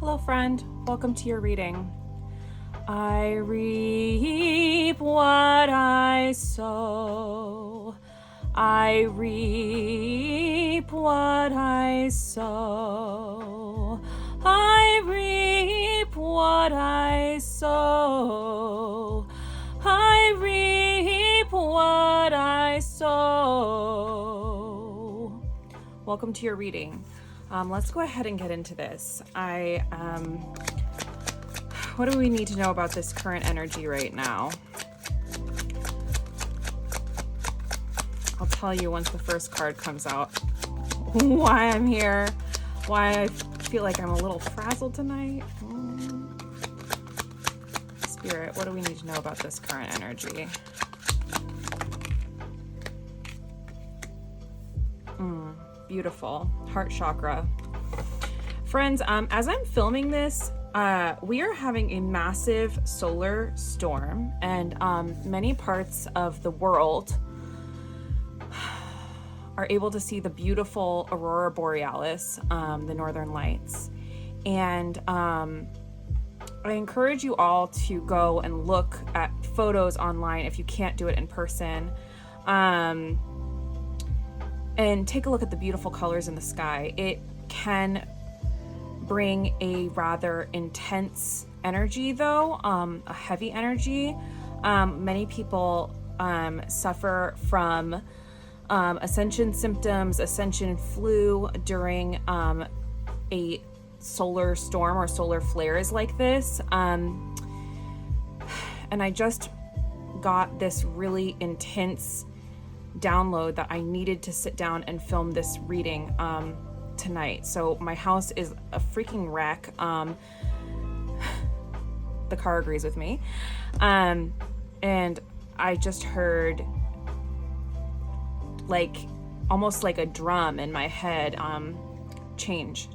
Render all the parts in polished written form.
Hello, friend. Welcome to your reading. I reap what I sow. I reap what I sow. I reap what I sow. I reap what I sow. Welcome to your reading. Let's go ahead and get into this. What do we need to know about this current energy right now? I'll tell you once the first card comes out why I'm here, why I feel like I'm a little frazzled tonight. Spirit, what do we need to know about this current energy? Beautiful. Heart chakra. Friends, as I'm filming this, we are having a massive solar storm, and many parts of the world are able to see the beautiful aurora borealis, the northern lights. And I encourage you all to go and look at photos online if you can't do it in person. And take a look at the beautiful colors in the sky. It can bring a rather intense energy, though, a heavy energy. Many people suffer from ascension symptoms, ascension flu during a solar storm or solar flares like this. And I just got this really intense download that I needed to sit down and film this reading tonight. So my house is a freaking wreck. The car agrees with me. And I just heard like almost like a drum in my head. Change.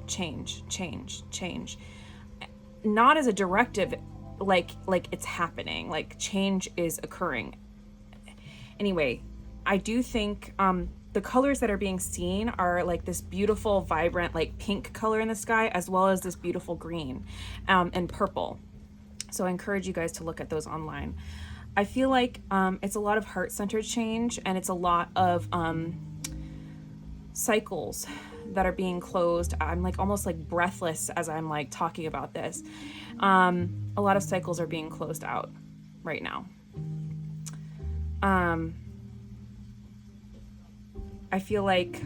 Not as a directive, like it's happening, like change is occurring. Anyway, I do think the colors that are being seen are like this beautiful, vibrant, like pink color in the sky, as well as this beautiful green and purple. So I encourage you guys to look at those online. I feel like it's a lot of heart-centered change, and it's a lot of cycles that are being closed. I'm like almost like breathless as I'm like talking about this. A lot of cycles are being closed out right now. I feel like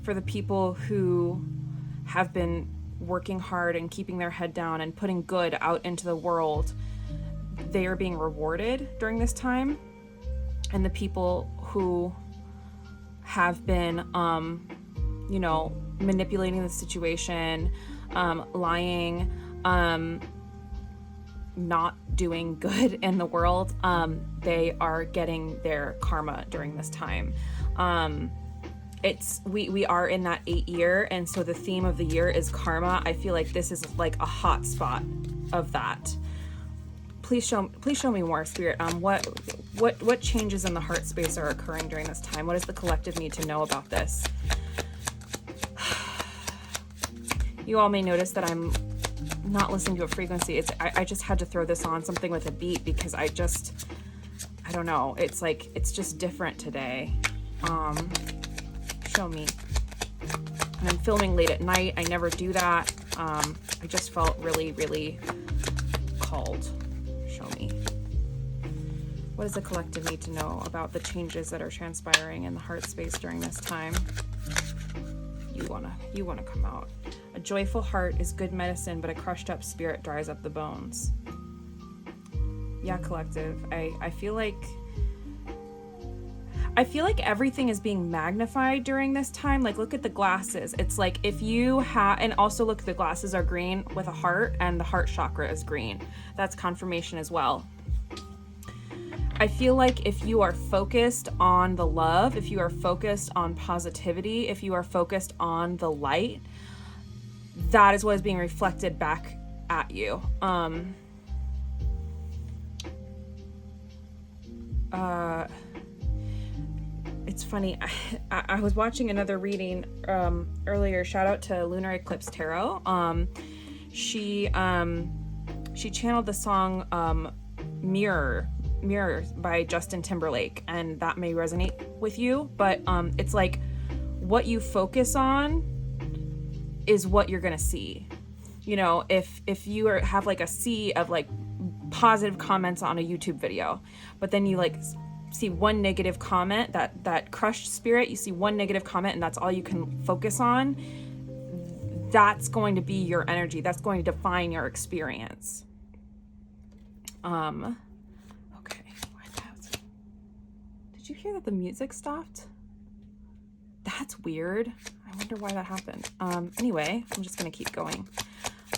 for the people who have been working hard and keeping their head down and putting good out into the world, they are being rewarded during this time. And the people who have been, manipulating the situation, lying, not doing good in the world, they are getting their karma during this time. We are in that 8 year, and so the theme of the year is karma. I feel like this is like a hot spot of that. Please show me more, Spirit. What changes in the heart space are occurring during this time? What does the collective need to know about this? You all may notice that I'm not listening to a frequency. I just had to throw this on, something with a beat, because I don't know. It's like, it's just different today. Show me. And I'm filming late at night. I never do that. I just felt really, really called. Show me. What does the collective need to know about the changes that are transpiring in the heart space during this time? You wanna come out. A joyful heart is good medicine, but a crushed up spirit dries up the bones. Yeah, collective. I feel like everything is being magnified during this time. Like, look at the glasses. It's like if you have, and also look, the glasses are green with a heart, and the heart chakra is green. That's confirmation as well. I feel like if you are focused on the love, if you are focused on positivity, if you are focused on the light, that is what is being reflected back at you. it's funny. I was watching another reading earlier. Shout out to Lunar Eclipse Tarot. She channeled the song Mirror by Justin Timberlake, and that may resonate with you, but it's like what you focus on is what you're gonna see. You know, if you have like a sea of like positive comments on a YouTube video, but then you like see one negative comment, that crushed spirit, you see one negative comment and that's all you can focus on, that's going to be your energy. That's going to define your experience. Okay. Did you hear that the music stopped? That's weird. I wonder why that happened. Anyway, I'm just gonna keep going.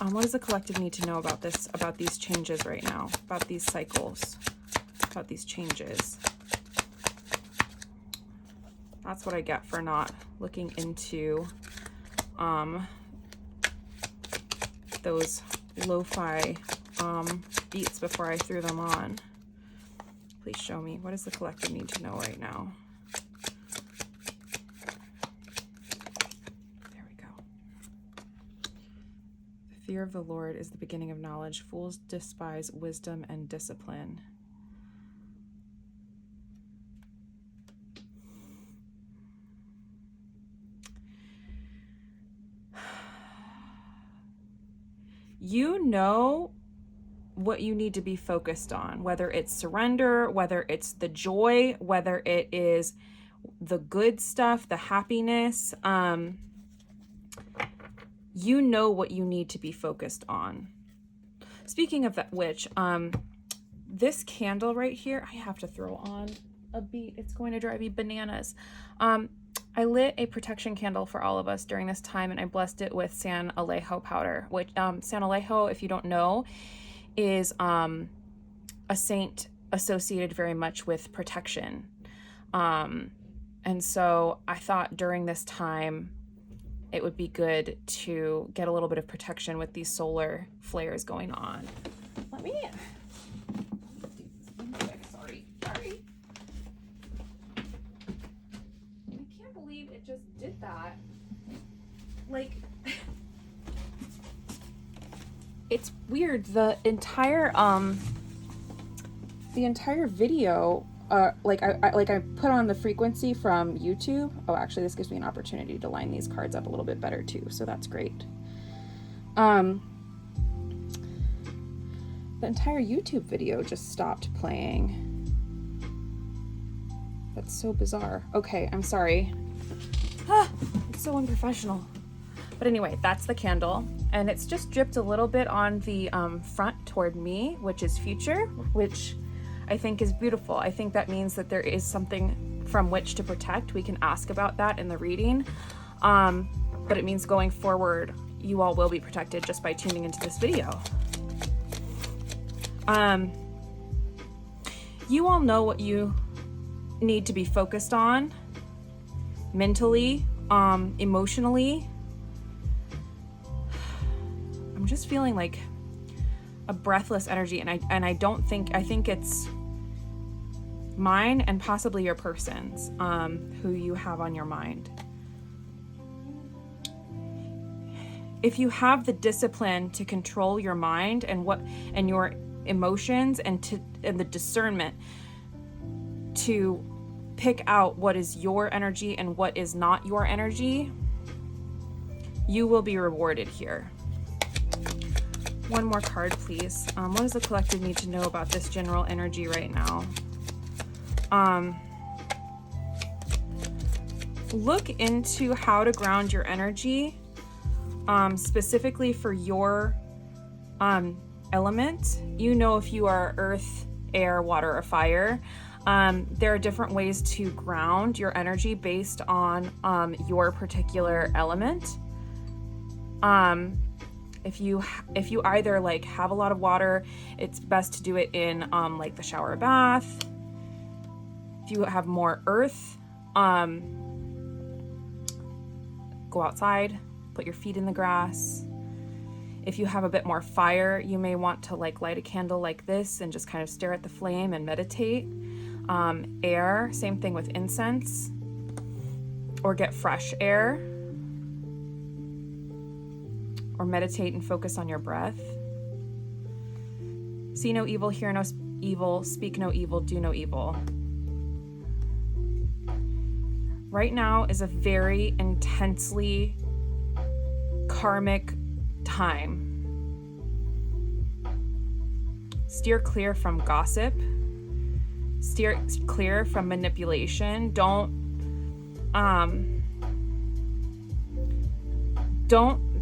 What does the collective need to know about this, about these changes right now, about these cycles, about these changes? That's what I get for not looking into those lo-fi beats before I threw them on. Please show me. What does the collective need to know right now? There we go. The fear of the Lord is the beginning of knowledge. Fools despise wisdom and discipline. You know what you need to be focused on, whether it's surrender, whether it's the joy, whether it is the good stuff, the happiness. You know what you need to be focused on. Speaking of that, which, this candle right here, I have to throw on a beat. It's going to drive me bananas. I lit a protection candle for all of us during this time, and I blessed it with San Alejo powder, which San Alejo, if you don't know, is a saint associated very much with protection. And so I thought during this time it would be good to get a little bit of protection with these solar flares going on. Let me... Sorry. It just did that. Like, it's weird. The entire video, like I put on the frequency from YouTube. Oh, actually, this gives me an opportunity to line these cards up a little bit better too, so that's great. The entire YouTube video just stopped playing. That's so bizarre. Okay, I'm sorry. It's so unprofessional. But anyway, that's the candle, and it's just dripped a little bit on the front toward me, which is future, which I think is beautiful. I think that means that there is something from which to protect. We can ask about that in the reading, but it means going forward, you all will be protected just by tuning into this video. You all know what you need to be focused on mentally, emotionally. I'm just feeling like a breathless energy, and I think it's mine and possibly your person's, who you have on your mind. If you have the discipline to control your mind and your emotions and the discernment to pick out what is your energy and what is not your energy, you will be rewarded here. One more card, please. What does the collective need to know about this general energy right now? Look into how to ground your energy, specifically for your element. You know, if you are earth, air, water, or fire. There are different ways to ground your energy based on your particular element. If you either like have a lot of water, it's best to do it in like the shower or bath. If you have more earth, go outside, put your feet in the grass. If you have a bit more fire, you may want to like light a candle like this and just kind of stare at the flame and meditate. Air, same thing with incense. or get fresh air, or meditate and focus on your breath. See no evil, hear no evil, speak no evil, do no evil. Right now is a very intensely karmic time. Steer clear from gossip. Steer clear from manipulation. Don't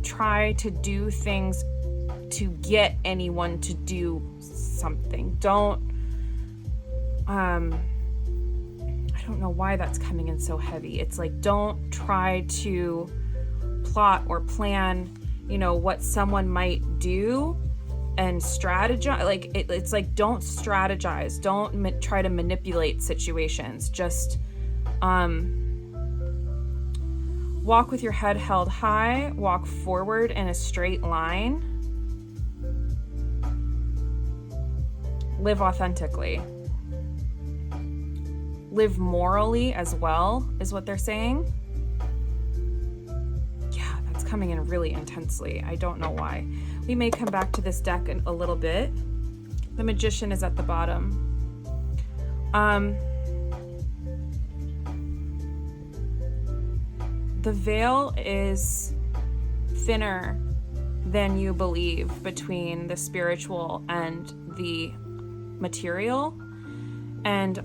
try to do things to get anyone to do something. Don't I don't know why that's coming in so heavy. It's like, don't try to plot or plan, what someone might do and strategize. Like it's like, don't strategize. Don't try to manipulate situations. Just walk with your head held high. Walk forward in a straight line. Live authentically. Live morally as well, is what they're saying. Yeah, that's coming in really intensely. I don't know why. We may come back to this deck in a little bit. The Magician is at the bottom. The veil is thinner than you believe between the spiritual and the material. And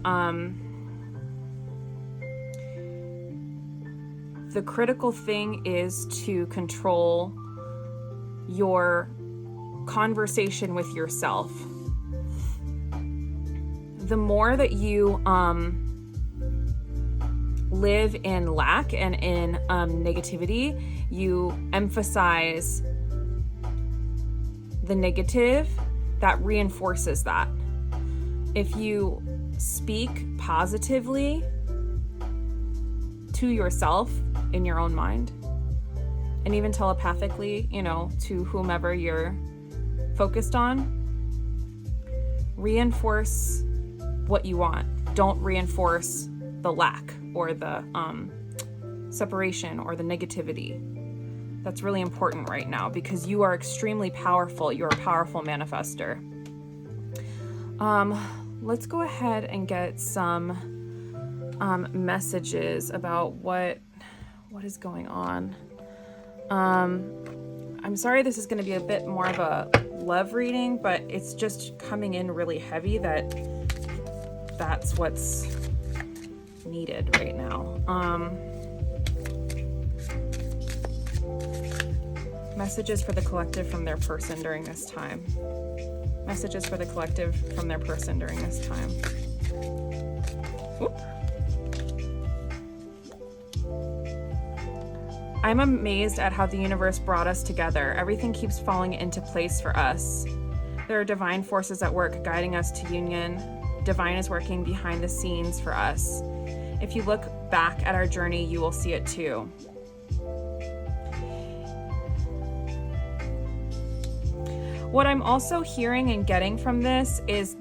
the critical thing is to control your conversation with yourself. The more that you live in lack and in negativity, you emphasize the negative, that reinforces that. If you speak positively to yourself in your own mind, and even telepathically, to whomever you're focused on, reinforce what you want. Don't reinforce the lack or the separation or the negativity. That's really important right now, because you are extremely powerful. You're a powerful manifester. Let's go ahead and get some messages about what is going on. I'm sorry this is going to be a bit more of a love reading, but it's just coming in really heavy that's what's needed right now. Messages for the collective from their person during this time. Messages for the collective from their person during this time. Whoop. I'm amazed at how the universe brought us together. Everything keeps falling into place for us. There are divine forces at work guiding us to union. Divine is working behind the scenes for us. If you look back at our journey, you will see it too. What I'm also hearing and getting from this is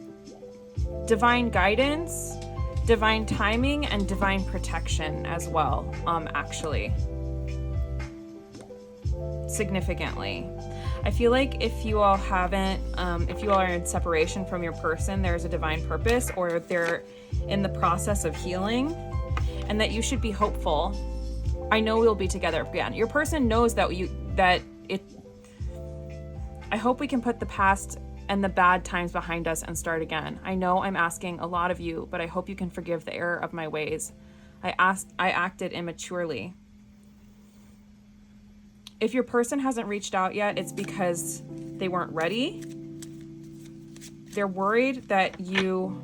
divine guidance, divine timing, and divine protection as well, actually. Significantly. I feel like if you all haven't, if you all are in separation from your person, there's a divine purpose, or they're in the process of healing, and that you should be hopeful. I know we'll be together again. Your person knows I hope we can put the past and the bad times behind us and start again. I know I'm asking a lot of you, but I hope you can forgive the error of my ways. I acted immaturely. If your person hasn't reached out yet, it's because they weren't ready. They're worried that you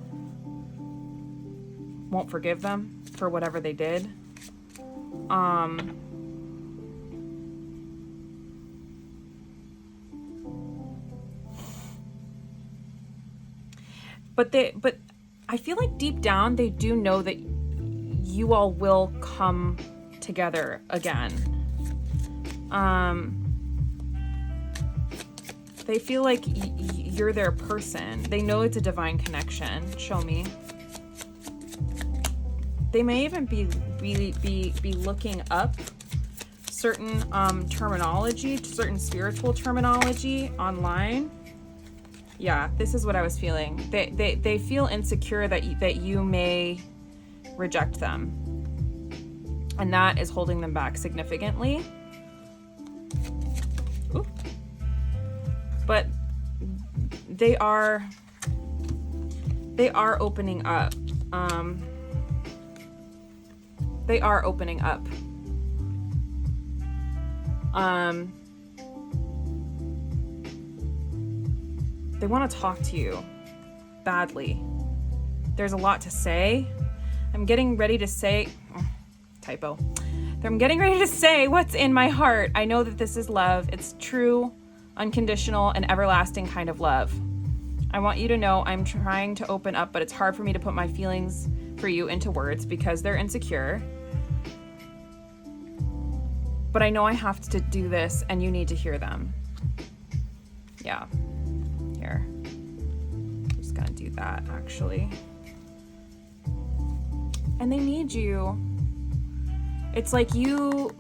won't forgive them for whatever they did. But I feel like deep down they do know that you all will come together again. They feel like you're their person. They know it's a divine connection. Show me. They may even be be looking up certain terminology, certain spiritual terminology online. Yeah, this is what I was feeling. They feel insecure that you may reject them, and that is holding them back significantly. Ooh. But they are opening up. They are opening up. They want to talk to you badly. There's a lot to say. I'm getting ready to say, typo. I'm getting ready to say what's in my heart. I know that this is love. It's true, unconditional, and everlasting kind of love. I want you to know I'm trying to open up, but it's hard for me to put my feelings for you into words because they're insecure. But I know I have to do this, and you need to hear them. Yeah. Here. I'm just gonna do that, actually. And they need you. It's like you...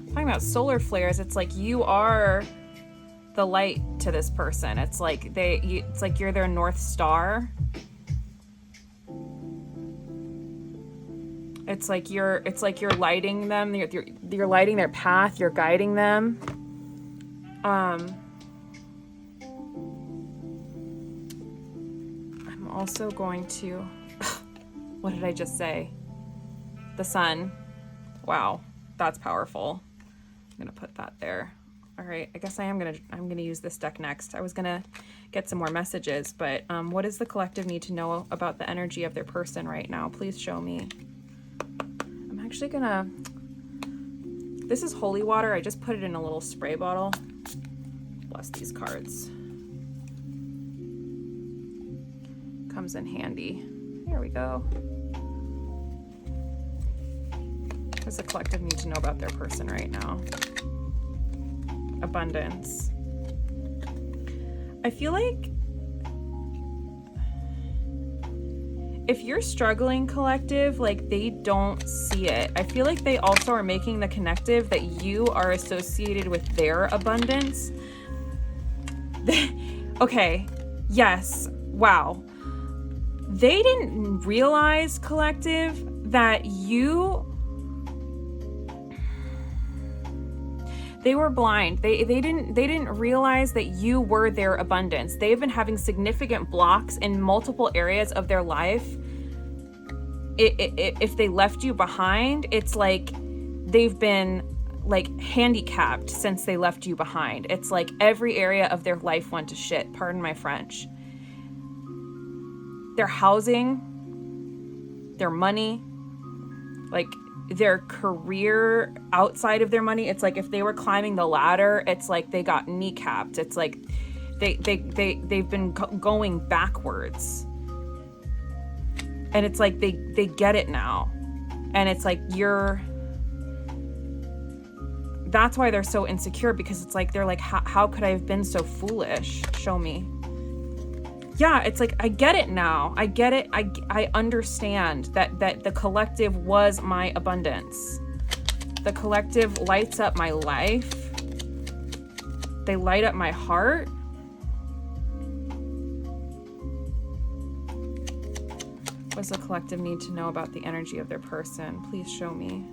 Talking about solar flares, it's like you are the light to this person. It's like it's like you're their North Star. It's like you're lighting them. You're lighting their path. You're guiding them. I'm also going to. What did I just say? The sun. Wow, that's powerful. I'm gonna put that there. All right, I guess I'm gonna use this deck next. I was gonna get some more messages, but what does the collective need to know about the energy of their person right now? Please show me. I'm actually gonna. This is holy water. I just put it in a little spray bottle. Bless these cards. Comes in handy. Here we go. What does the collective need to know about their person right now? Abundance. I feel like if you're struggling, collective, like they don't see it. I feel like they also are making the connective that you are associated with their abundance. Okay, yes, wow. They didn't realize, collective, that they were blind. They didn't realize that you were their abundance. They've been having significant blocks in multiple areas of their life. If they left you behind, it's like they've been like handicapped since they left you behind. It's like every area of their life went to shit. Pardon my French. Their housing, their money, like their career outside of their money. It's like if they were climbing the ladder, it's like they got kneecapped. It's like they've been going backwards. And it's like they get it now. And it's like that's why they're so insecure, because it's like they're like, how could I have been so foolish? Show me. Yeah, it's like I get it now. I get it. I understand that the collective was my abundance. The collective lights up my life. They light up my heart. What does the collective need to know about the energy of their person? Please show me.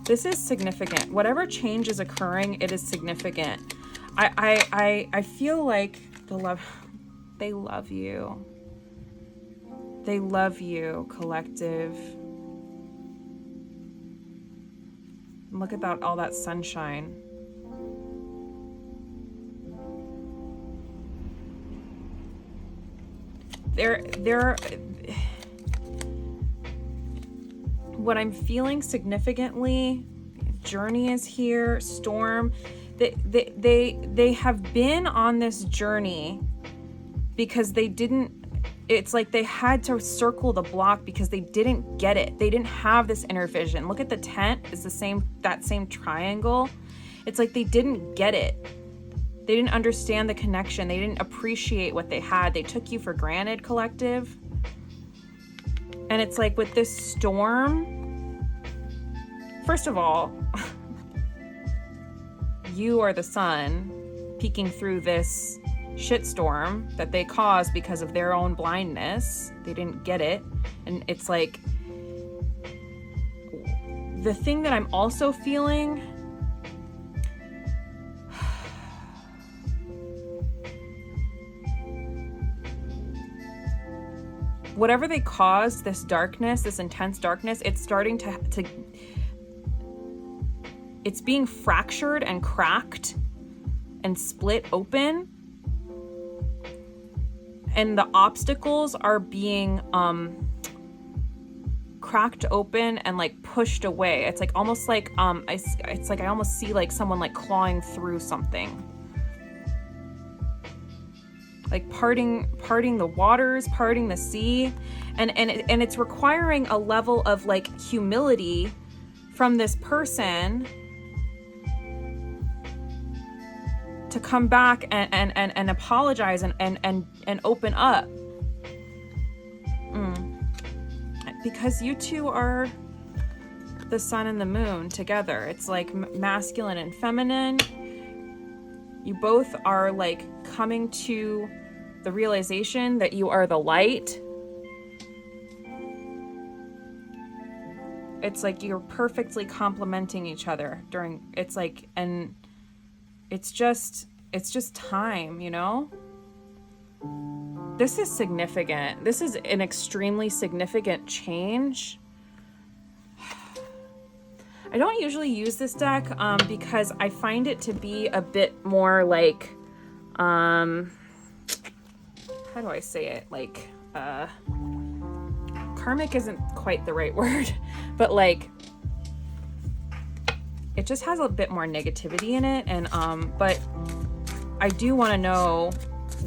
This is significant. Whatever change is occurring, it is significant. I feel like they love you. They love you, collective. Look at all that sunshine. They're what I'm feeling significantly, journey is here, storm. They have been on this journey because it's like they had to circle the block because they didn't get it. They didn't have this inner vision. Look at the tent, it's that same triangle. It's like they didn't get it. They didn't understand the connection. They didn't appreciate what they had. They took you for granted, collective. And it's like with this storm, first of all, you are the sun peeking through this shitstorm that they caused because of their own blindness. They didn't get it. And it's like, the thing that I'm also feeling, whatever they caused, this darkness, this intense darkness, it's starting to it's being fractured and cracked and split open, and the obstacles are being cracked open and like pushed away. It's like almost like it's like I almost see like someone like clawing through something, like parting the waters, parting the sea, and it's requiring a level of like humility from this person to come back and apologize and open up. Because you two are the sun and the moon together. It's like masculine and feminine. You both are like coming to the realization that you are the light. It's like you're perfectly complementing each other during, it's like, and it's just time, you know? This is significant. This is an extremely significant change. I don't usually use this deck because I find it to be a bit more like, how do I say it? Like, karmic isn't quite the right word, but like, it just has a bit more negativity in it. And, but I do want to know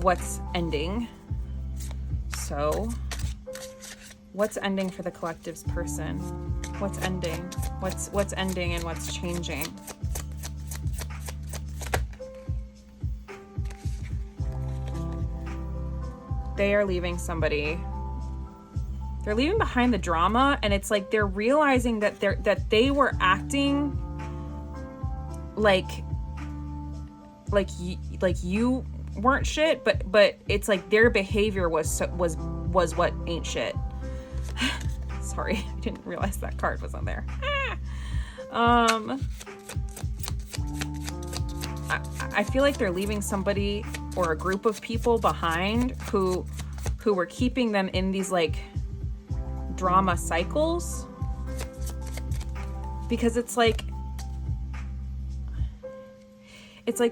what's ending. So what's ending for the collective's person? What's ending? What's ending and what's changing? They are leaving somebody. They're leaving behind the drama, and it's like they're realizing that they were acting like you weren't shit, but it's like their behavior was what ain't shit. Sorry, I didn't realize that card was on there. I feel like they're leaving somebody or a group of people behind who were keeping them in these like drama cycles, because it's like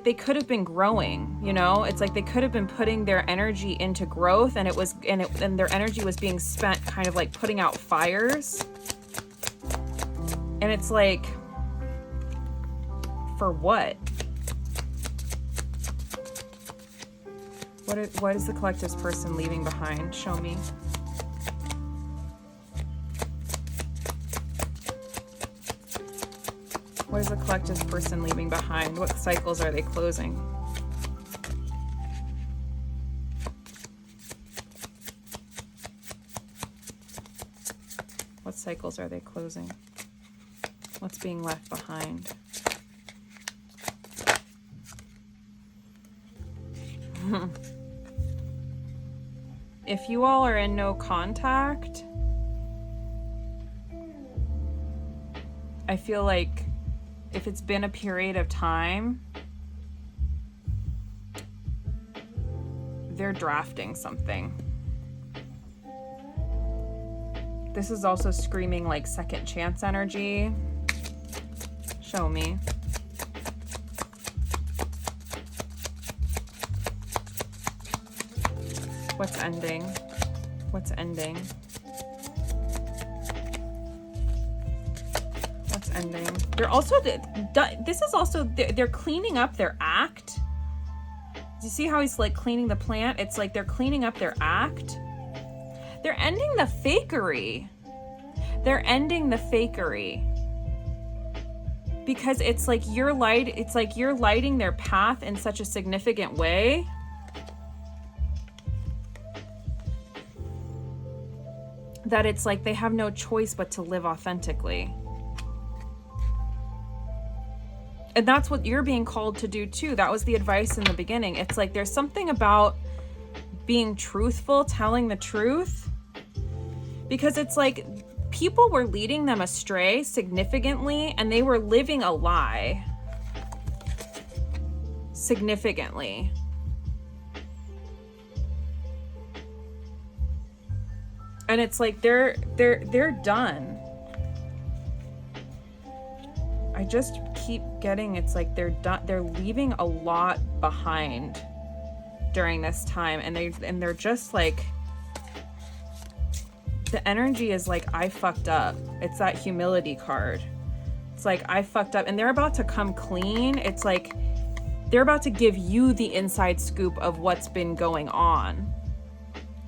they could have been growing, you know? It's like they could have been putting their energy into growth, and their energy was being spent kind of like putting out fires. And it's like, for what? What is the collective's person leaving behind? Show me. What is the collective's person leaving behind? What cycles are they closing? What cycles are they closing? What's being left behind? If you all are in no contact, I feel like if it's been a period of time, they're drafting something. This is also screaming like second chance energy. Show me. What's ending? What's ending? What's ending? They're also, this is also, they're cleaning up their act. Do you see how he's like cleaning the plant? It's like they're cleaning up their act. They're ending the fakery. They're ending the fakery. Because it's like you're lighting their path in such a significant way. that it's like they have no choice but to live authentically. And that's what you're being called to do too. That was the advice in the beginning. It's like there's something about being truthful, telling the truth, because it's like people were leading them astray significantly, and they were living a lie significantly. And it's like they're done. I just keep getting, it's like they're done. They're leaving a lot behind during this time, and they're just like, the energy is like, I fucked up. It's that humility card. It's like, I fucked up, and they're about to come clean. It's like they're about to give you the inside scoop of what's been going on.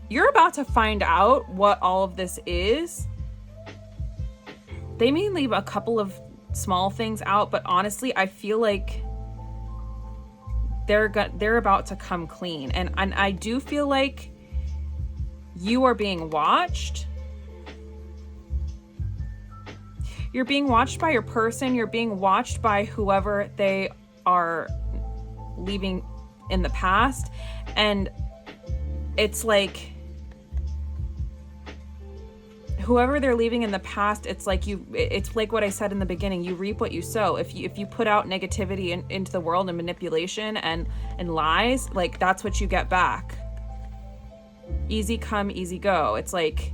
You're about to find out what all of this is. They may leave a couple of small things out, but honestly, I feel like they're about to come clean. And I do feel like you are being watched. You're being watched by your person. You're being watched by whoever they are leaving in the past. And it's like, whoever they're leaving in the past, it's like what I said in the beginning, you reap what you sow. If you put out negativity into the world and manipulation and lies, like that's what you get back. Easy come, easy go. It's like,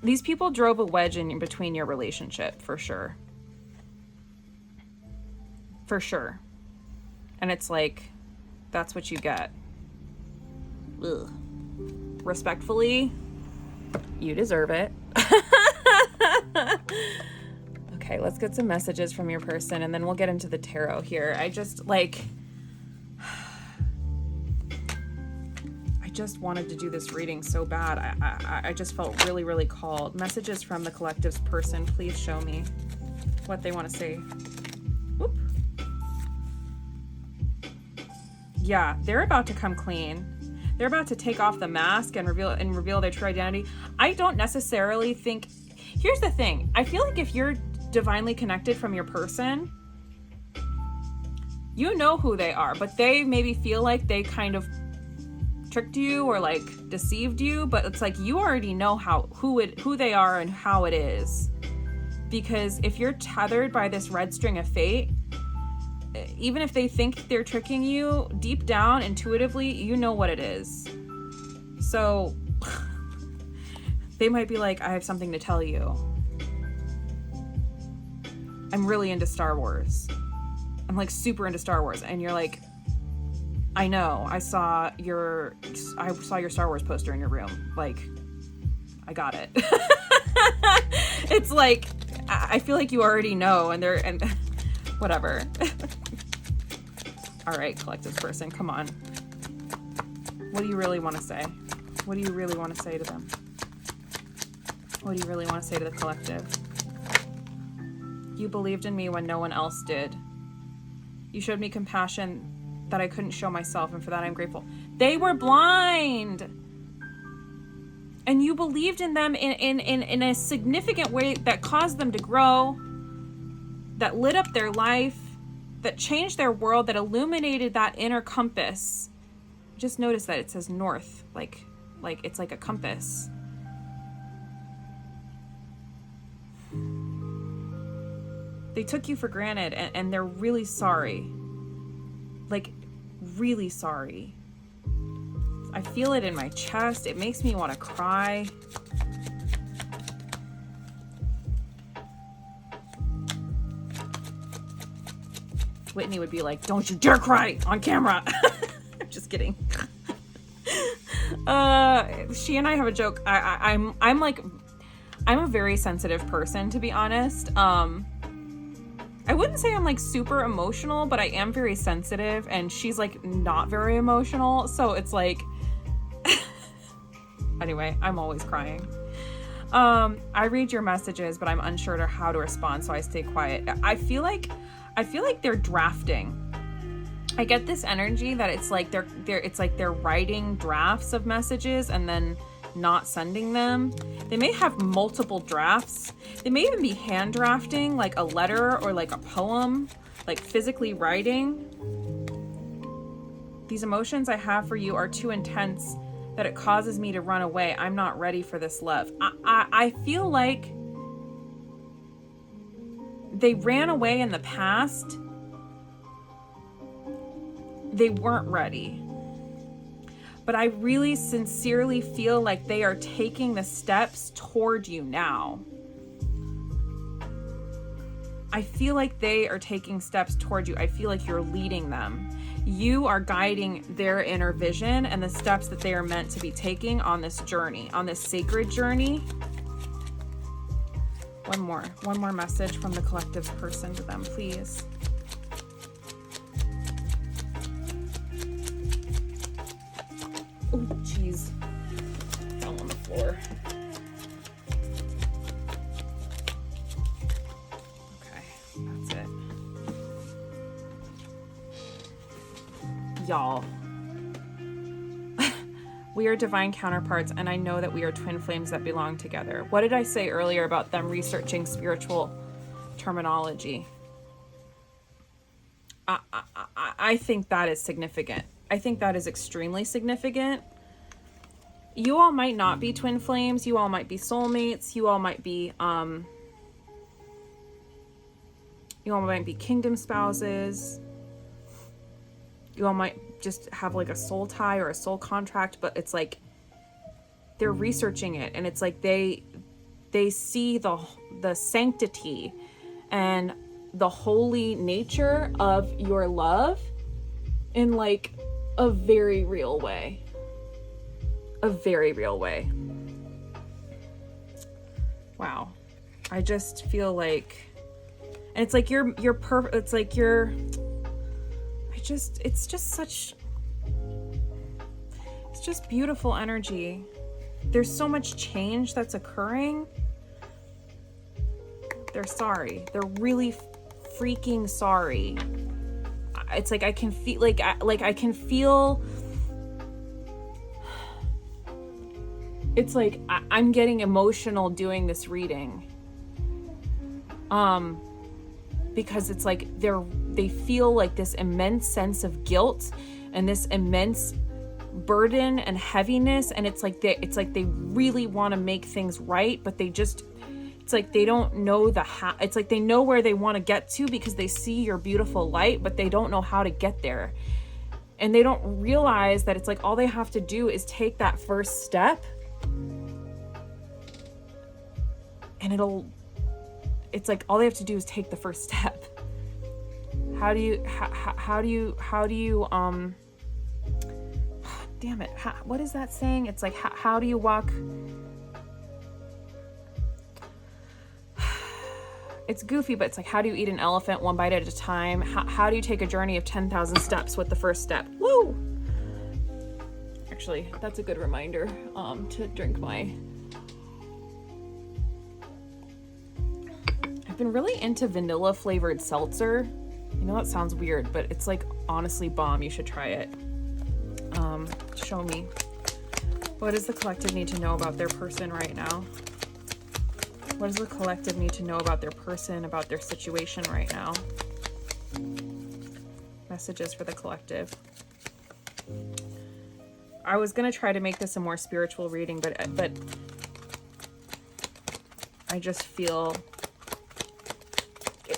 these people drove a wedge in between your relationship, for sure. For sure. And it's like, that's what you get. Ugh. Respectfully, you deserve it. Okay, let's get some messages from your person, and then we'll get into the tarot here. I just wanted to do this reading so bad. I just felt really, really called. Messages from the collective's person. Please show me what they want to say. Whoop. Yeah, they're about to come clean. They're about to take off the mask and reveal their true identity. I don't necessarily think... Here's the thing. I feel like if you're divinely connected from your person, you know who they are, but they maybe feel like they kind of tricked you or like deceived you, but it's like you already know who they are and how it is. Because if you're tethered by this red string of fate, even if they think they're tricking you, deep down, intuitively, you know what it is. So they might be like, I have something to tell you. I'm really into Star Wars. I'm like super into Star Wars. And you're like, I know, I saw your Star Wars poster in your room. Like, I got it. It's like, I feel like you already know, and whatever. All right, collective person, come on. What do you really want to say? What do you really want to say to them? What do you really want to say to the collective? You believed in me when no one else did. You showed me compassion that I couldn't show myself, and for that I'm grateful. They were blind! And you believed in them in a significant way that caused them to grow, that lit up their life, that changed their world, that illuminated that inner compass. Just notice that it says north, like it's like a compass. They took you for granted, and they're really sorry. Like, really sorry. I feel it in my chest. It makes me want to cry. Whitney would be like, don't you dare cry on camera. I'm just kidding. She and I have a joke. I'm a very sensitive person, to be honest. I wouldn't say I'm like super emotional, but I am very sensitive, and she's like not very emotional. So it's like, anyway, I'm always crying. I read your messages, but I'm unsure to how to respond, so I stay quiet. I feel like they're drafting. I get this energy that it's like they're writing drafts of messages and then not sending them. They may have multiple drafts. They may even be hand drafting like a letter or like a poem, like physically writing. These emotions I have for you are too intense that it causes me to run away. I'm not ready for this love. I feel like they ran away in the past. They weren't ready. But I really sincerely feel like they are taking the steps toward you now. I feel like they are taking steps toward you. I feel like you're leading them. You are guiding their inner vision and the steps that they are meant to be taking on this journey, on this sacred journey. One more message from the collective person to them, please. Oh, jeez. Fell on the floor. Okay, that's it. Y'all. We are divine counterparts, and I know that we are twin flames that belong together. What did I say earlier about them researching spiritual terminology? I think that is significant. I think that is extremely significant. You all might not be twin flames. You all might be soulmates. You all might be kingdom spouses. You all might just have like a soul tie or a soul contract, but it's like they're researching it, and it's like they see the sanctity and the holy nature of your love in like a very real way. A very real way. Wow. I just feel like, and it's like you're perfect. It's like it's just beautiful energy. There's so much change that's occurring. They're sorry. They're really freaking sorry. It's like I can feel I can feel. It's like I'm getting emotional doing this reading. Because it's like they feel like this immense sense of guilt and this immense burden and heaviness, and it's like they really want to make things right, but it's like they don't know how. It's like they know where they want to get to because they see your beautiful light, but they don't know how to get there. And they don't realize that it's like all they have to do is take that first step, and it's like all they have to do is take the first step. How do you damn it, what is that saying? It's like how do you walk? It's goofy, but it's like, how do you eat an elephant one bite at a time? How do you take a journey of 10,000 steps with the first step? Woo! Actually, that's a good reminder to drink my... I've been really into vanilla flavored seltzer. You know, that sounds weird, but it's like honestly bomb. You should try it. Show me. What does the collective need to know about their person right now? What does the collective need to know about their person, about their situation right now? Messages for the collective. I was going to try to make this a more spiritual reading, but I just feel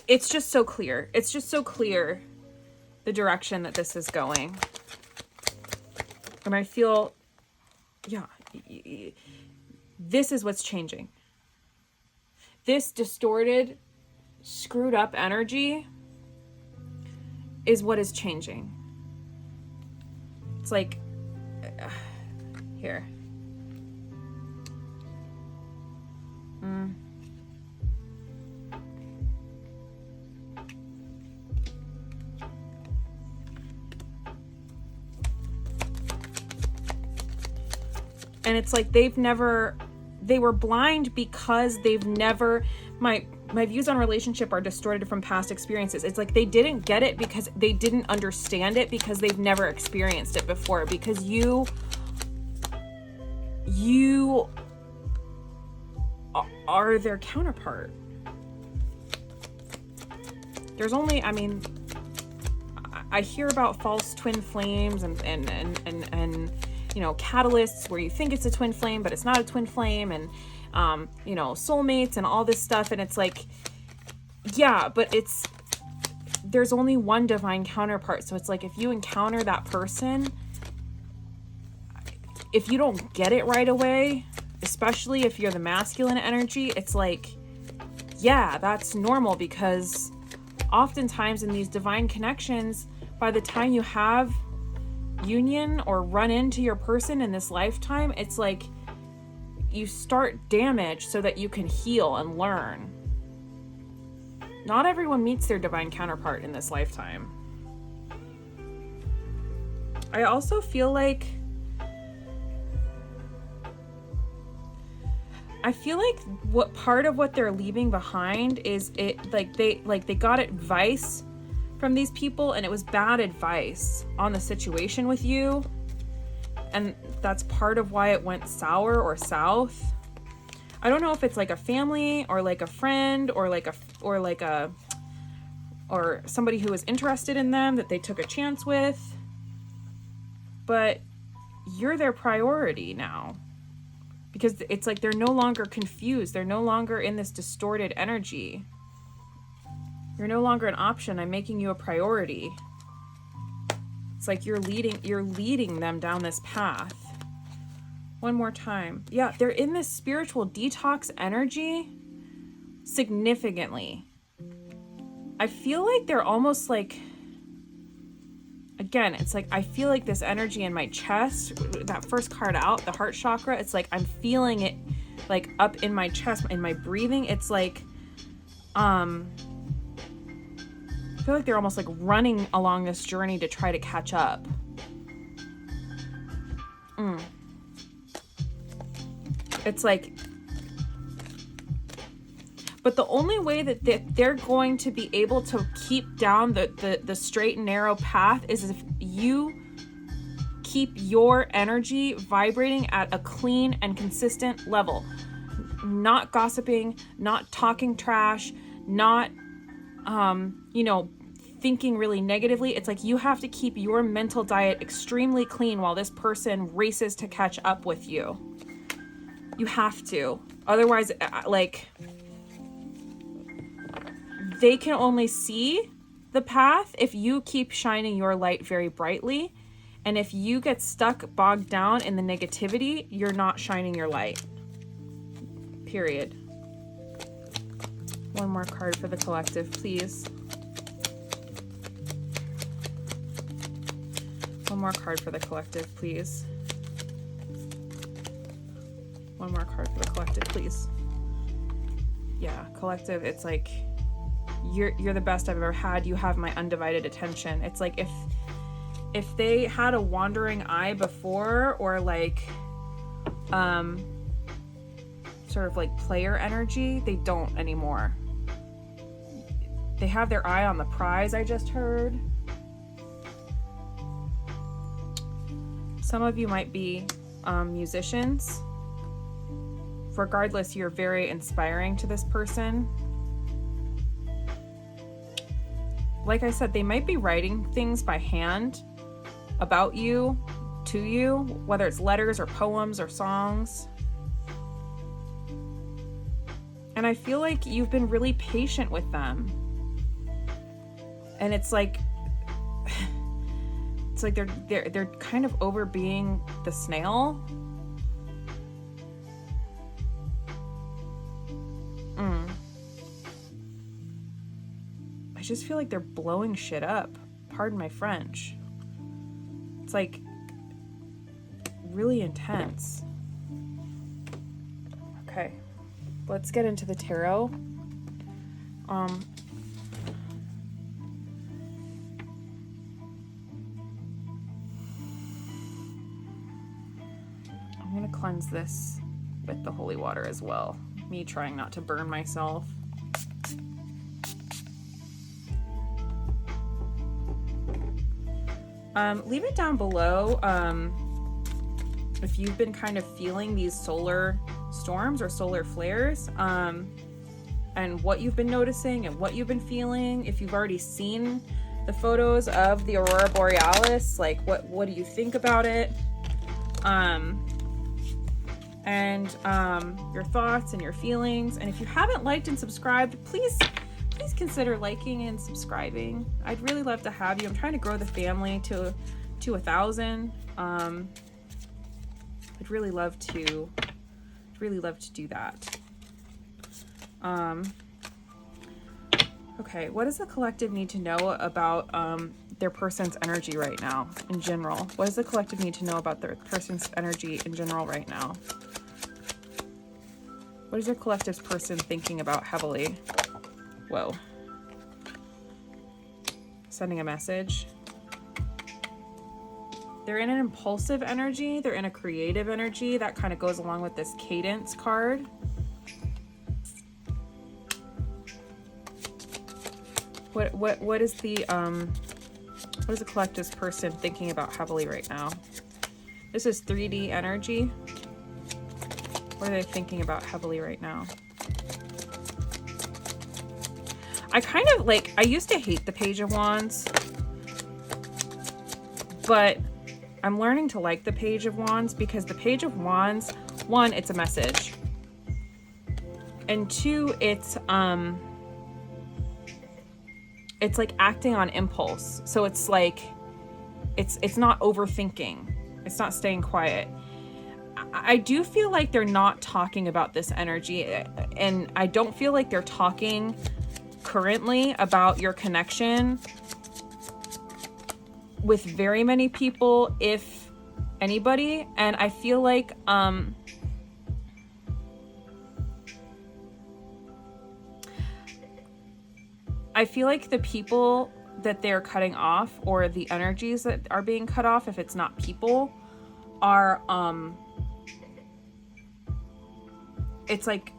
it's just so clear. It's just so clear the direction that this is going. And I feel, yeah, this is what's changing. This distorted, screwed up energy is what is changing. It's like, here. And it's like they've never they were blind because they've never, my views on relationship are distorted from past experiences. It's like they didn't get it because they didn't understand it because they've never experienced it before, because you are their counterpart. There's only, I mean, I hear about false twin flames and you know, catalysts where you think it's a twin flame, but it's not a twin flame, and you know, soulmates and all this stuff. And it's like, yeah, but there's only one divine counterpart. So it's like, if you encounter that person, if you don't get it right away, especially if you're the masculine energy, it's like, yeah, that's normal, because oftentimes in these divine connections, by the time you have union or run into your person in this lifetime, it's like you start damage so that you can heal and learn. Not everyone meets their divine counterpart in this lifetime. I also feel like what part of what they're leaving behind is they got advice from these people, and it was bad advice on the situation with you, and that's part of why it went sour or south. I don't know if it's like a family or like a friend or or somebody who was interested in them that they took a chance with, but you're their priority now, because it's like they're no longer confused. They're no longer in this distorted energy. You're no longer an option. I'm making you a priority. It's like you're leading them down this path. One more time. Yeah, they're in this spiritual detox energy significantly. I feel like they're almost like, again, it's like I feel like this energy in my chest, that first card out, the heart chakra, it's like I'm feeling it like up in my chest, in my breathing. It's like I feel like they're almost like running along this journey to try to catch up. It's like, but the only way that they're going to be able to keep down the straight and narrow path is if you keep your energy vibrating at a clean and consistent level. Not gossiping, not talking trash, not thinking really negatively. It's like you have to keep your mental diet extremely clean while this person races to catch up with you. You have to. Otherwise, like, they can only see the path if you keep shining your light very brightly. And if you get stuck, bogged down in the negativity, you're not shining your light. Period. One more card for the collective, please. One more card for the collective, please. One more card for the collective, please. Yeah, collective, it's like you're the best I've ever had. You have my undivided attention. It's like if they had a wandering eye before, or like sort of like player energy, they don't anymore. They have their eye on the prize, I just heard. Some of you might be musicians. Regardless, you're very inspiring to this person. Like I said, they might be writing things by hand about you, to you, whether it's letters or poems or songs. And I feel like you've been really patient with them. And it's like they're kind of over being the snail. I just feel like they're blowing shit up. Pardon my French. It's like really intense. Okay, let's get into the tarot. I'm gonna cleanse this with the holy water as well. Me trying not to burn myself. Leave it down below if you've been kind of feeling these solar storms or solar flares, and what you've been noticing and what you've been feeling. If you've already seen the photos of the aurora borealis, like what do you think about it? And your thoughts and your feelings. And if you haven't liked and subscribed, please consider liking and subscribing. I'd really love to have you. I'm trying to grow the family to 1,000. I'd really love to do that. Okay, what does the collective need to know about their person's energy right now in general? What does the collective need to know about their person's energy in general right now? What is your collective's person thinking about heavily? Whoa. Sending a message. They're in an impulsive energy. They're in a creative energy. That kind of goes along with this cadence card. What is the collective's person thinking about heavily right now? This is 3D energy. What are they thinking about heavily right now? I used to hate the Page of Wands, but I'm learning to like the Page of Wands, because the Page of Wands, one, it's a message, and two, it's like acting on impulse. So it's like, it's not overthinking. It's not staying quiet. I do feel like they're not talking about this energy, and I don't feel like they're talking currently about your connection with very many people, if anybody. And I feel like the people that they're cutting off, or the energies that are being cut off, if it's not people, are it's like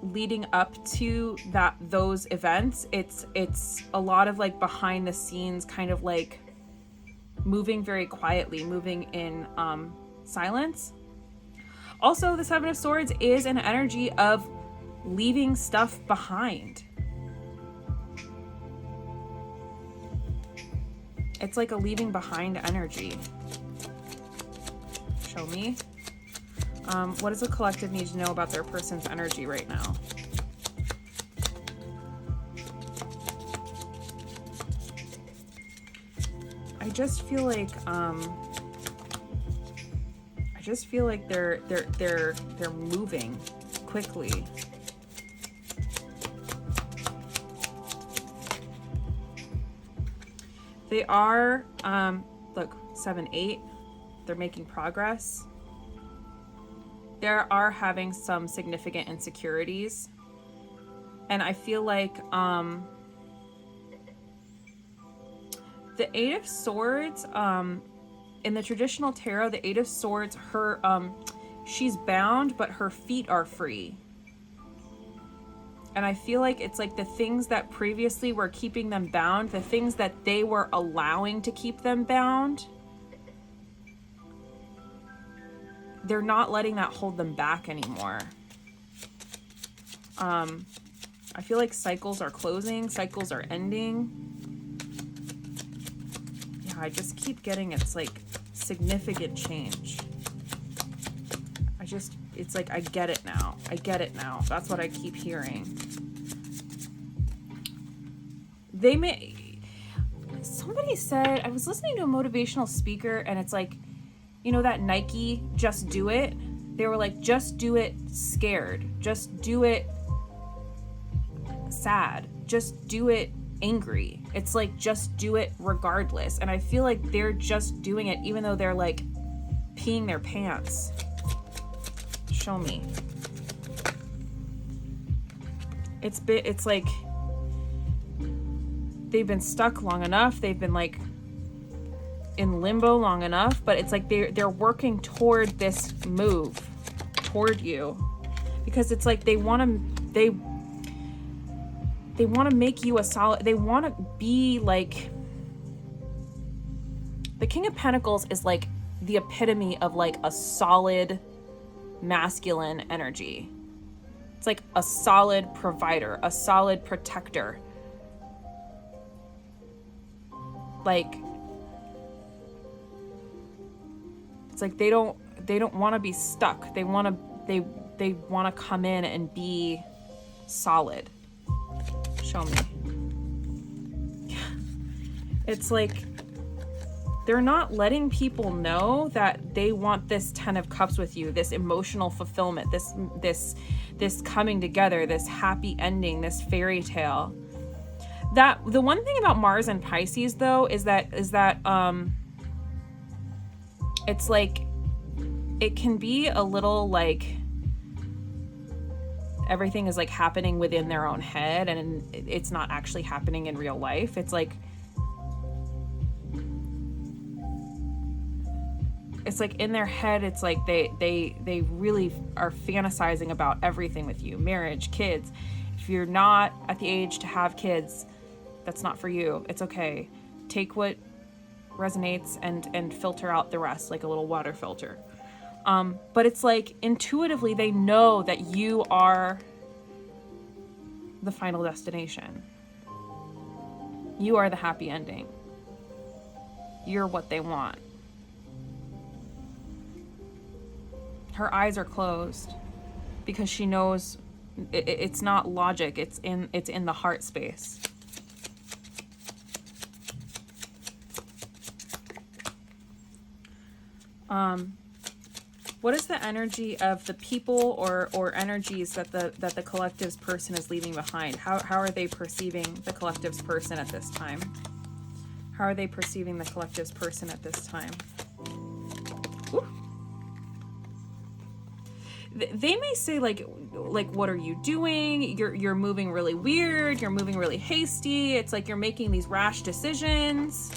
leading up to those events. It's a lot of like behind the scenes, kind of like moving very quietly, moving in silence. Also, the Seven of Swords is an energy of leaving stuff behind. It's like a leaving behind energy. Show me. What does the collective need to know about their person's energy right now? I just feel like they're moving quickly. They are, look, 7, 8, they're making progress. They are having some significant insecurities. And I feel like the 8 of Swords, in the traditional tarot, the 8 of Swords, she's bound, but her feet are free. And I feel like it's like the things that previously were keeping them bound, the things that they were allowing to keep them bound, they're not letting that hold them back anymore. I feel like cycles are closing, cycles are ending. Yeah, I just keep getting it's like significant change. It's like, I get it now. I get it now. That's what I keep hearing. Somebody said, I was listening to a motivational speaker, and it's like, you know, that Nike, just do it. They were like, just do it scared. Just do it sad. Just do it angry. It's like, just do it regardless. And I feel like they're just doing it, even though they're like peeing their pants. Show me. It's like they've been stuck long enough. They've been like in limbo long enough, but it's like they're working toward this move toward you. because it's like they want to make you a solid, they want to be like, the King of Pentacles is like the epitome of like a solid masculine energy. It's like a solid provider, a solid protector. Like, it's like they don't want to be stuck. They want to come in and be solid. Show me. It's like they're not letting people know that they want this 10 of Cups with you, this emotional fulfillment, this coming together, this happy ending, this fairy tale. That the one thing about Mars and Pisces though is that it's like it can be a little like everything is like happening within their own head and it's not actually happening in real life. It's like in their head, it's like they really are fantasizing about everything with you. Marriage, kids. If you're not at the age to have kids, that's not for you. It's okay. Take what resonates and filter out the rest like a little water filter. But it's like intuitively they know that you are the final destination. You are the happy ending. You're what they want. Her eyes are closed because she knows it's not logic. It's in the heart space. What is the energy of the people or energies that the collective's person is leaving behind? How are they perceiving the collective's person at this time? How are they perceiving the collective's person at this time? Ooh. They may say like what are you doing? You're moving really weird. You're moving really hasty. It's like you're making these rash decisions.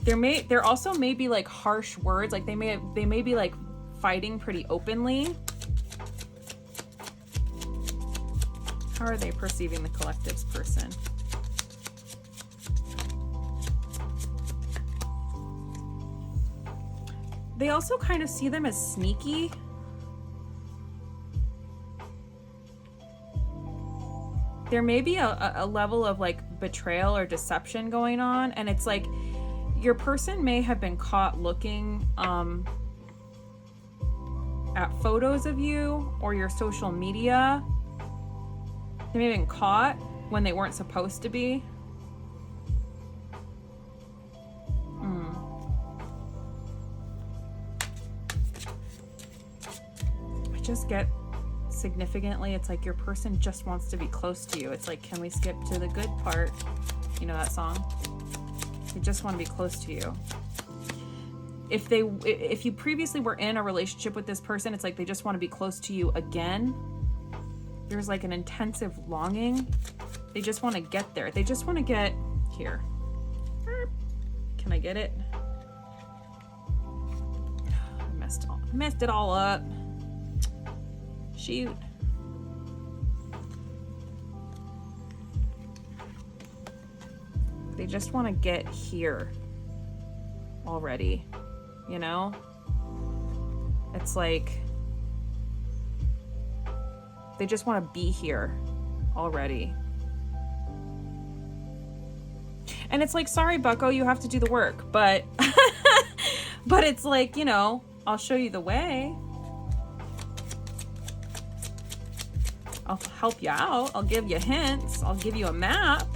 There also may be like harsh words, like they may be like fighting pretty openly. How are they perceiving the collective's person? They also kind of see them as sneaky. There may be a level of like betrayal or deception going on, and it's like your person may have been caught looking at photos of you or your social media. They may have been caught when they weren't supposed to be. I just get significantly, it's like your person just wants to be close to you. It's like, can we skip to the good part? You know that song? They just want to be close to you. If you previously were in a relationship with this person, it's like they just want to be close to you again. There's like an intensive longing. They just want to get there. They just want to get here. Can I get it? I messed it all up. Shoot. They just want to get here already, you know? It's like they just want to be here already. And it's like, sorry, bucko, you have to do the work, but but it's like, you know, I'll show you the way. I'll help you out. I'll give you hints. I'll give you a map.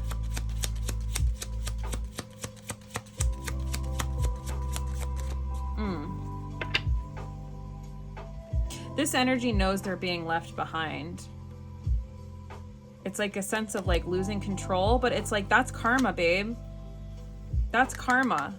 This energy knows they're being left behind. It's like a sense of like losing control, but it's like, that's karma, babe. That's karma.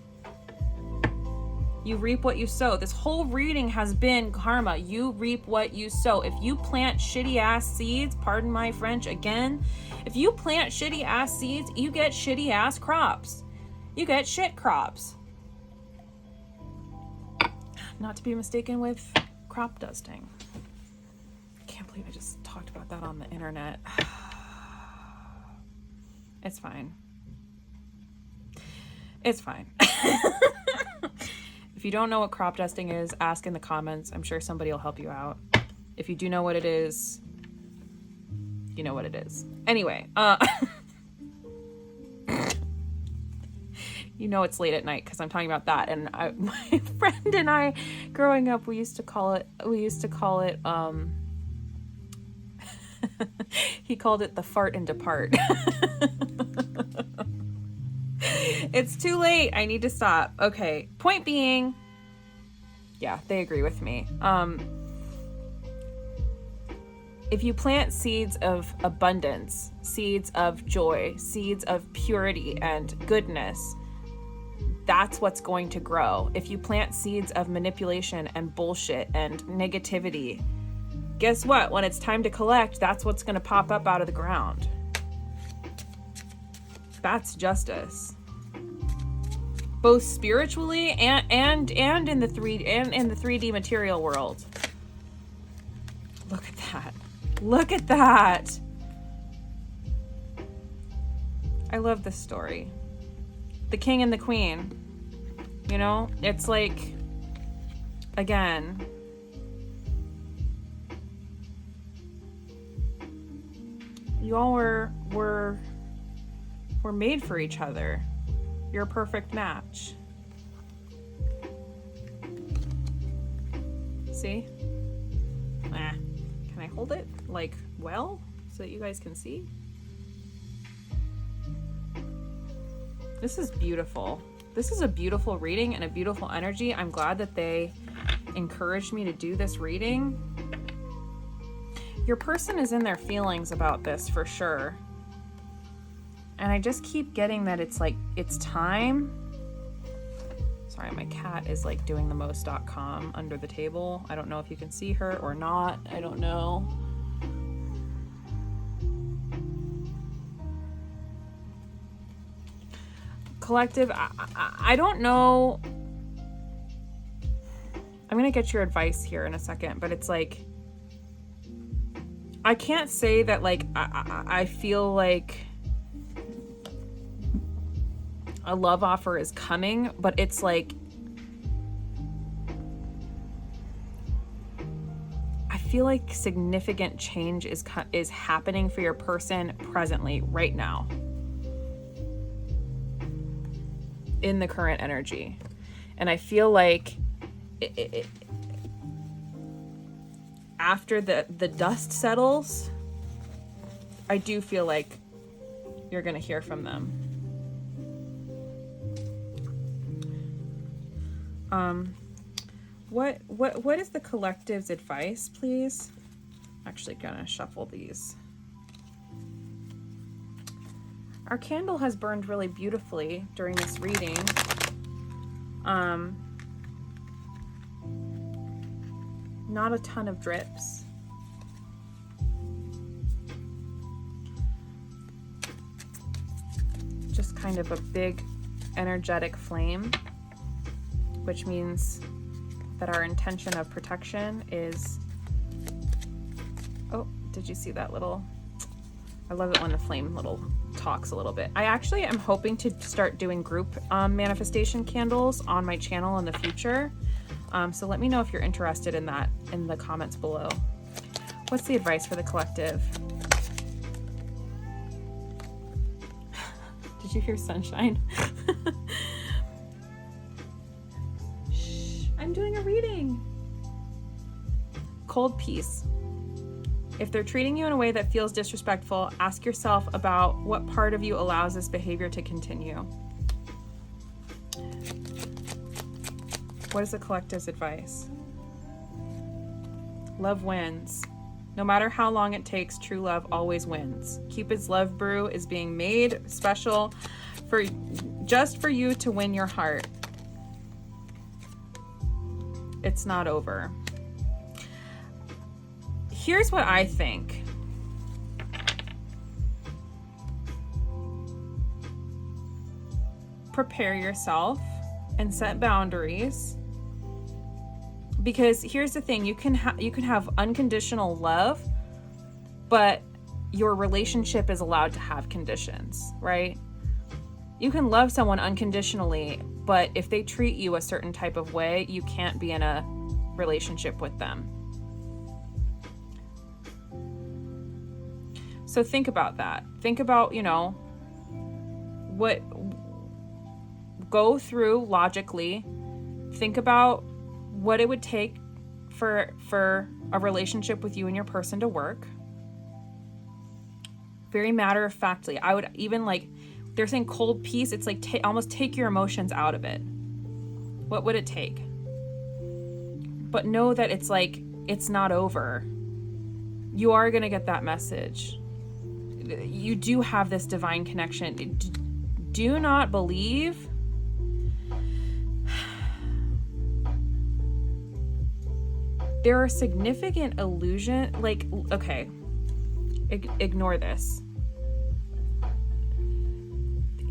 You reap what you sow. This whole reading has been karma. You reap what you sow. If you plant shitty ass seeds, pardon my French again, if you plant shitty ass seeds, you get shitty ass crops. You get shit crops. Not to be mistaken with crop dusting. can't believe I just talked about that on the internet. It's fine. It's fine. If you don't know what crop dusting is, ask in the comments. I'm sure somebody will help you out. If you do know what it is, you know what it is. Anyway, you know it's late at night because I'm talking about that. And my friend and I, growing up, we used to call it, he called it the fart and depart. It's too late. I need to stop. Okay. Point being, yeah, they agree with me. If you plant seeds of abundance, seeds of joy, seeds of purity and goodness, that's what's going to grow. If you plant seeds of manipulation and bullshit and negativity, guess what? When it's time to collect, that's what's going to pop up out of the ground. That's justice. Both spiritually and in the 3D material world. Look at that. Look at that. I love this story. The king and the queen. You know, it's like, again, you all were made for each other. You're a perfect match. See? Can I hold it like well so that you guys can see? This is beautiful. This is a beautiful reading and a beautiful energy. I'm glad that they encouraged me to do this reading. Your person is in their feelings about this for sure. And I just keep getting that it's like, it's time. Sorry, my cat is like doing the most.com under the table. I don't know if you can see her or not. I don't know. Collective, I don't know. I'm going to get your advice here in a second, but it's like, I can't say that like, I feel like a love offer is coming, but it's like, I feel like significant change is happening for your person presently, right now, in the current energy. And I feel like after the dust settles, I do feel like you're gonna hear from them. What is the collective's advice, please? I'm actually gonna shuffle these. Our candle has burned really beautifully during this reading. Not a ton of drips. Just kind of a big energetic flame, which means that our intention of protection is, oh, did you see that little, I love it when the flame little talks a little bit. I actually am hoping to start doing group manifestation candles on my channel in the future. So let me know if you're interested in that in the comments below. What's the advice for the collective? Did you hear sunshine? I'm doing a reading. Cold peace. If they're treating you in a way that feels disrespectful, ask yourself about what part of you allows this behavior to continue. What is the collective's advice? Love wins. No matter how long it takes, true love always wins. Cupid's love brew is being made special just for you to win your heart. It's not over. Here's what I think. Prepare yourself and set boundaries, Because here's the thing, you can have unconditional love, but your relationship is allowed to have conditions, right? You can love someone unconditionally, but if they treat you a certain type of way, you can't be in a relationship with them. So think about that. Think about, go through logically, think about what it would take for a relationship with you and your person to work. Very matter-of-factly. I would even, like, they're saying cold peace. It's like almost take your emotions out of it. What would it take? But know that it's like, it's not over. You are going to get that message. You do have this divine connection. Do not believe there are significant illusion, like, okay, ignore this.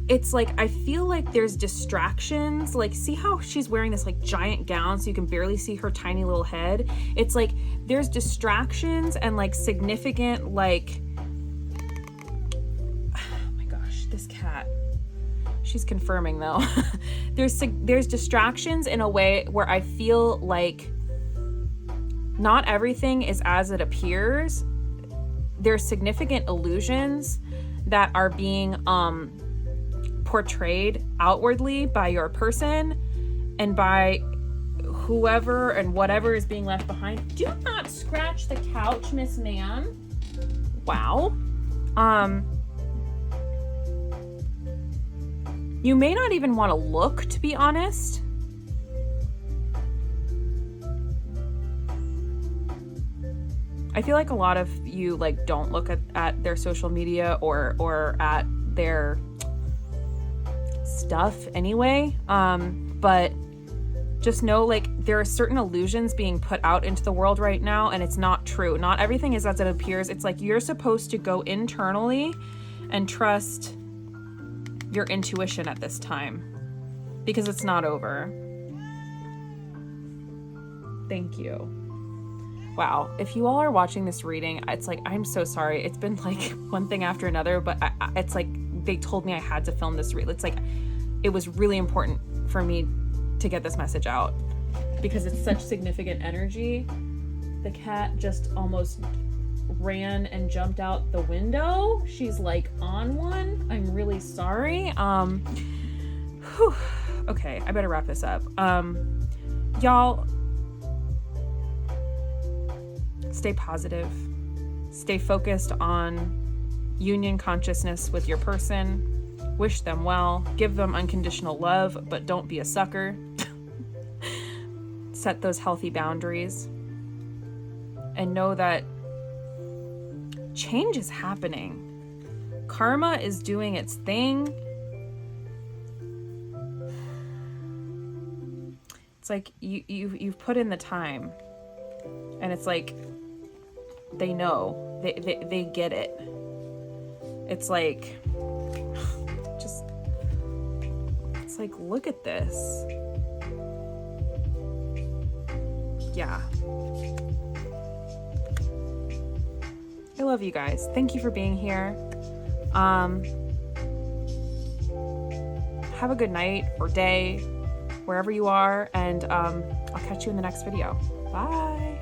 It's like, I feel like there's distractions. Like, see how she's wearing this like giant gown so you can barely see her tiny little head? It's like there's distractions and like significant, like, oh my gosh, this cat. She's confirming though. There's distractions in a way where I feel like not everything is as it appears. There's significant illusions that are being portrayed outwardly by your person and by whoever and whatever is being left behind. Do not scratch the couch, Miss Ma'am. Wow. You may not even want to look, to be honest. I feel like a lot of you like don't look at their social media or at their stuff anyway. But just know, like, there are certain illusions being put out into the world right now, and it's not true. Not everything is as it appears. It's like you're supposed to go internally and trust your intuition at this time, because it's not over. Thank you. Wow, if you all are watching this reading, it's like, I'm so sorry. It's been like one thing after another, but it's like they told me I had to film this read. It's like, it was really important for me to get this message out because it's such significant energy. The cat just almost ran and jumped out the window. She's like on one. I'm really sorry. Okay, I better wrap this up. Y'all, stay positive. Stay focused on union consciousness with your person. Wish them well. Give them unconditional love, but don't be a sucker. Set those healthy boundaries. And know that change is happening. Karma is doing its thing. It's like you've put in the time. And it's like they know. They get it. It's like it's like, look at this. Yeah. I love you guys. Thank you for being here. Have a good night or day, wherever you are, and I'll catch you in the next video. Bye.